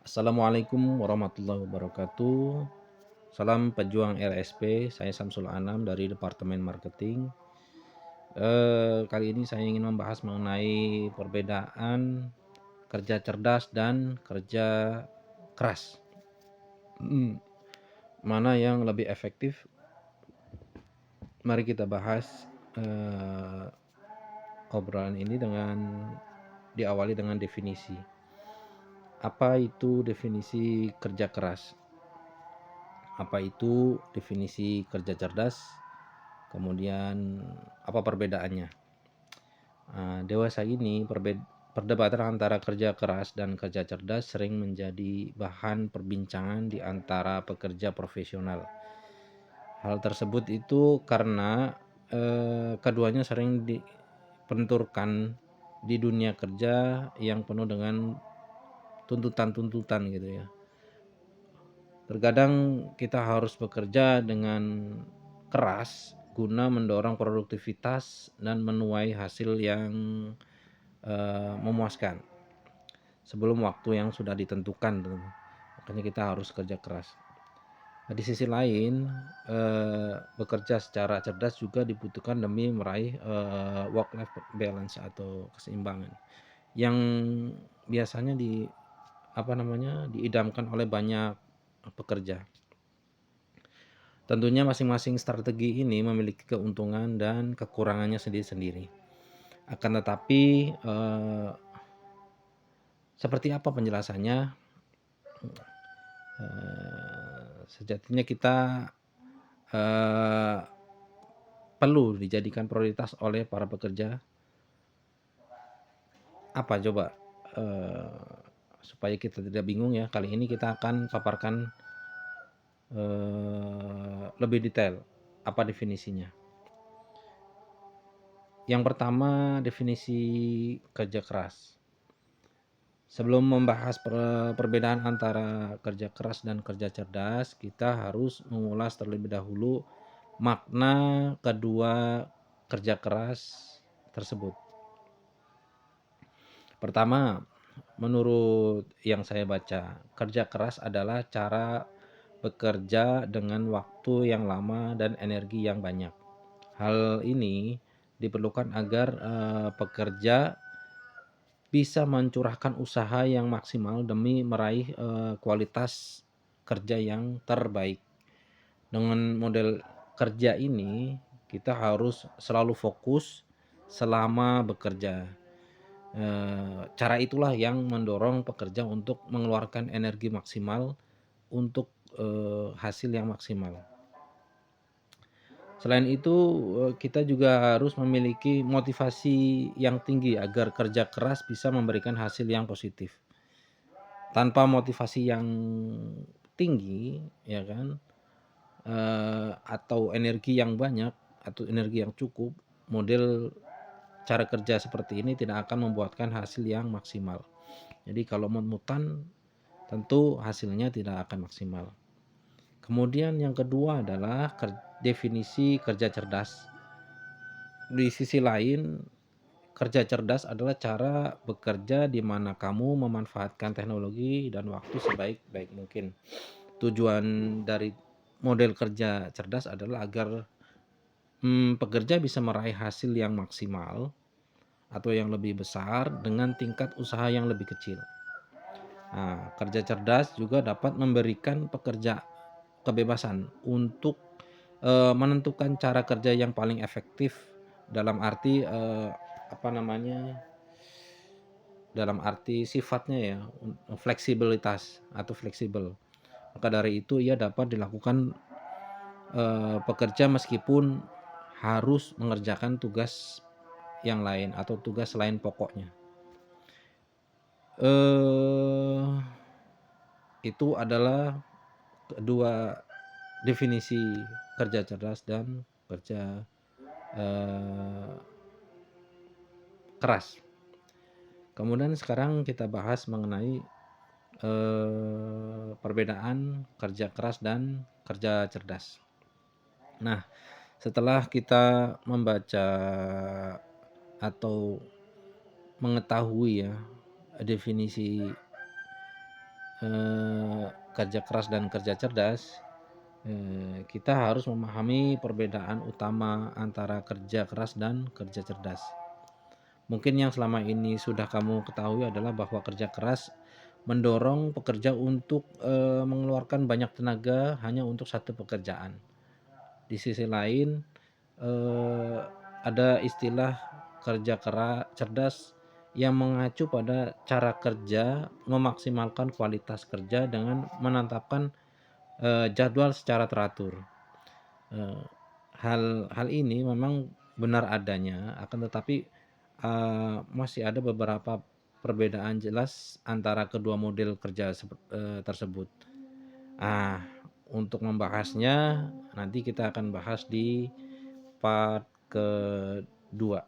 Assalamualaikum warahmatullahi wabarakatuh. Salam pejuang RSP, saya Samsul Anam dari Departemen Marketing. Kali ini saya ingin membahas mengenai perbedaan kerja cerdas dan kerja keras. Mana yang lebih efektif? Mari kita bahas eh, obrolan ini diawali dengan definisi. Apa itu definisi kerja keras? Apa itu definisi kerja cerdas? Kemudian apa perbedaannya? Dewasa ini perdebatan antara kerja keras dan kerja cerdas sering menjadi bahan perbincangan di antara pekerja profesional. Hal tersebut itu karena keduanya sering dibenturkan di dunia kerja yang penuh dengan tuntutan-tuntutan gitu ya. Terkadang kita harus bekerja dengan keras guna mendorong produktivitas dan menuai hasil yang memuaskan sebelum waktu yang sudah ditentukan. Makanya kita harus kerja keras. Nah, di sisi lain, bekerja secara cerdas juga dibutuhkan demi meraih work-life balance atau keseimbangan yang biasanya diidamkan oleh banyak pekerja. Tentunya masing-masing strategi ini memiliki keuntungan dan kekurangannya sendiri-sendiri. Akan tetapi seperti apa penjelasannya? Sejatinya kita perlu dijadikan prioritas oleh para pekerja. Apa coba? Supaya kita tidak bingung ya, kali ini kita akan paparkan lebih detail apa definisinya. Yang pertama, definisi kerja keras. Sebelum membahas perbedaan antara kerja keras dan kerja cerdas, kita harus mengulas terlebih dahulu makna kedua kerja keras tersebut. Pertama, menurut yang saya baca, kerja keras adalah cara bekerja dengan waktu yang lama dan energi yang banyak. Hal ini diperlukan agar pekerja bisa mencurahkan usaha yang maksimal demi meraih kualitas kerja yang terbaik. Dengan model kerja ini, kita harus selalu fokus selama bekerja. Cara itulah yang mendorong pekerja untuk mengeluarkan energi maksimal untuk hasil yang maksimal. Selain itu, kita juga harus memiliki motivasi yang tinggi agar kerja keras bisa memberikan hasil yang positif. Tanpa motivasi yang tinggi, ya kan, atau energi yang banyak atau energi yang cukup, model cara kerja seperti ini tidak akan membuahkan hasil yang maksimal. Jadi kalau monoton, tentu hasilnya tidak akan maksimal. Kemudian yang kedua adalah definisi kerja cerdas. Di sisi lain, kerja cerdas adalah cara bekerja di mana kamu memanfaatkan teknologi dan waktu sebaik-baik mungkin. Tujuan dari model kerja cerdas adalah agar pekerja bisa meraih hasil yang maksimal atau yang lebih besar dengan tingkat usaha yang lebih kecil. Nah, kerja cerdas juga dapat memberikan pekerja kebebasan untuk menentukan cara kerja yang paling efektif dalam arti dalam arti sifatnya ya, fleksibilitas atau fleksibel. Maka dari itu ia dapat dilakukan pekerja meskipun harus mengerjakan tugas yang lain atau tugas lain pokoknya. Itu adalah kedua definisi kerja cerdas dan kerja keras. Kemudian sekarang kita bahas mengenai perbedaan kerja keras dan kerja cerdas. Nah, setelah kita membaca atau mengetahui ya definisi kerja keras dan kerja cerdas, kita harus memahami perbedaan utama antara kerja keras dan kerja cerdas. Mungkin yang selama ini sudah kamu ketahui adalah bahwa kerja keras mendorong pekerja untuk, mengeluarkan banyak tenaga hanya untuk satu pekerjaan. Di sisi lain, eee, ada istilah kerja cerdas yang mengacu pada cara kerja memaksimalkan kualitas kerja dengan menetapkan, jadwal secara teratur. Eee, hal ini memang benar adanya, akan tetapi, masih ada beberapa perbedaan jelas antara kedua model kerja tersebut. Ah, untuk membahasnya nanti kita akan bahas di part kedua.